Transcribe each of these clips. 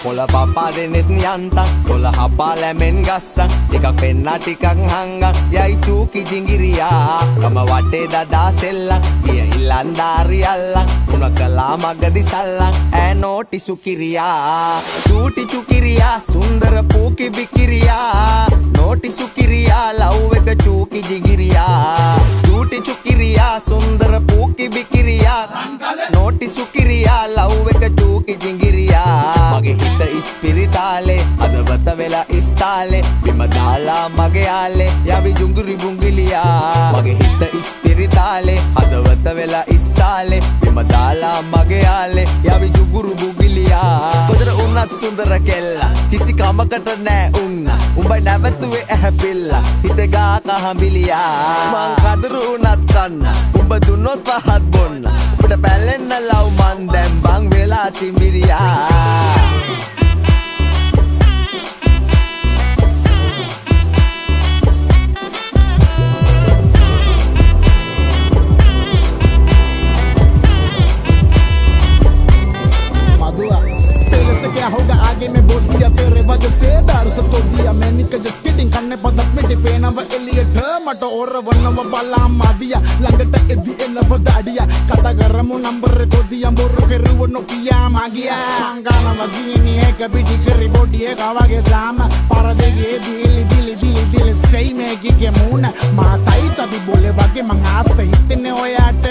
කොළ පපා දෙනෙත් යන්තම් කොළ හපා ලැමෙන් ගස්සන් ටිකක් පෙන්නා ටිකක් හංගන් යයි චූකි ජිංගිරියා කම වටේ දදා සෙල්ලන් ගිය ඉල්ලන්දාරි අල්ලන් උණ කලා මගදි සල්ලන් ඈ නෝටි සුකිරියා චූටි චුකිරියා සුන්දර පූකි බිකිරියා නෝටි සුකිරියා ලව් එක චූකි ජිංගිරියා චූටි චුකිරියා සුන්දර පූකි බිකිරියා නෝටි සුකිරියා ලව් එක චූකි ජිංගිරියා මගේ හිත ඉස්පිරිතාලේ අදවත වෙලා ඉස්තාලේ බිම දාලා මගේ යාලේ යවි ජුංගුරි බුංගිලියා මගේ හිත ඉස්පිරිතාලේ අදවත වෙලා ඉස්තාලේ බිම දාලා මගේ යාලේ යවි ජුංගුරු බුංගිලියා කොතර උන්නත් සුන්දර කෙල්ලා කිසි කමකට නෑ උන්න උඹ නැවතුවේ ඇහැපිල්ලා හිතේ ගා කහඹිලියා මං කදරු උනත් කන්න උඹ දුන්නොත් පහත් බොන්න උඹට පැලෙන්න ලව් මන් දැන් බං වෙලා සිඹිරියා क्या होगा आगे में बोल दिया तेरे वजह से दारू सब तोड़ दिया मैंने का जस्ट किडिंग करने पर दब में डिपेना व एलियट मटो और वन व बाला मादिया लंगट एदी एन व दाडिया कता गरमु नंबर को दिया बोर के रुव नो किया मागिया गाना मजीनी है कभी डिकरी बॉडी है कावा के ड्रामा पार देगे दिल दिल दिल दिल सही में के मून माताई चबी बोले बाके मंगा सही तने होयाट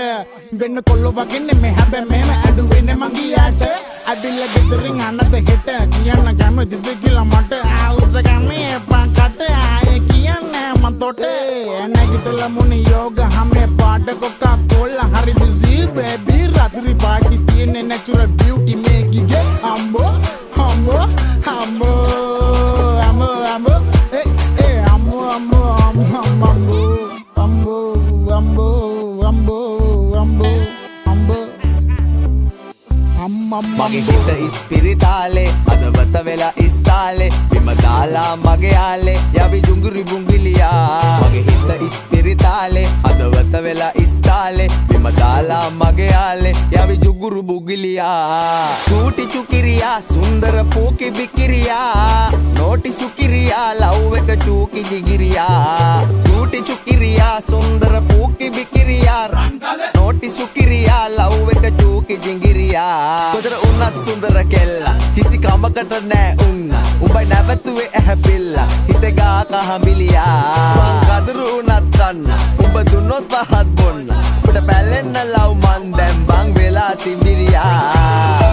වෙන්න කොල්ලෝ වගේනේ මේ හැබැයි මෙහෙම ඇඩුවෙන්නේ මගියට අදිල්ල ගෙදරින් අනත හෙට කියන්න කැමතිද කියලා මට ආවුස ගන්නේ පකට ආයේ කියන්නේ මතොට නැගිටලා මුනි යෝග හැමේ පාට කොක්කා කොල්ලා හරි බිසි බේබි රාත්‍රි පාටි තියෙන්නේ නැචරල් බියුටි මේකිගේ අම්බෝ අම්බෝ අම්බෝ අම්බෝ අම්බෝ ඒ අම්බෝ අම්බෝ අම්බෝ අම්බෝ අම්බෝ මගේ හිත ඉස්පිරිතාලේ අදවත වෙලා ඉස්තාලේ බිම දාලා මගේ යාලේ යවි ජුංගුරි බුංගිලියා මගේ හිත ඉස්පිරිතාලේ අදවත වෙලා ඉස්තාලේ බිම දාලා මගේ යාලේ යවි ජුංගුරු බුංගිලියා චූටි චුකිරියා සුන්දර පූකි බිකිරියා නෝටි සුකිරියා ලව් එක චූකි ජිගිරියා චූටි චුකිරියා සුන්දර පූකි බිකිරියා නෝටි සුකිරියා ලව් එක චූකි ජිංගිරියා කොතර උන්නත් සුන්දර කෙල්ලා කිසි කමකට නෑ උන්න උඹයි නැවතුවේ ඇහැපිල්ලා හිතේ ගා කහඹිලියා මං කදරු උනත් කන්න උඹ දුන්නොත් පහත් බොන්න උඹට පැලෙන්න ලව් මන් දැන් බං වෙලා සිඹිරියා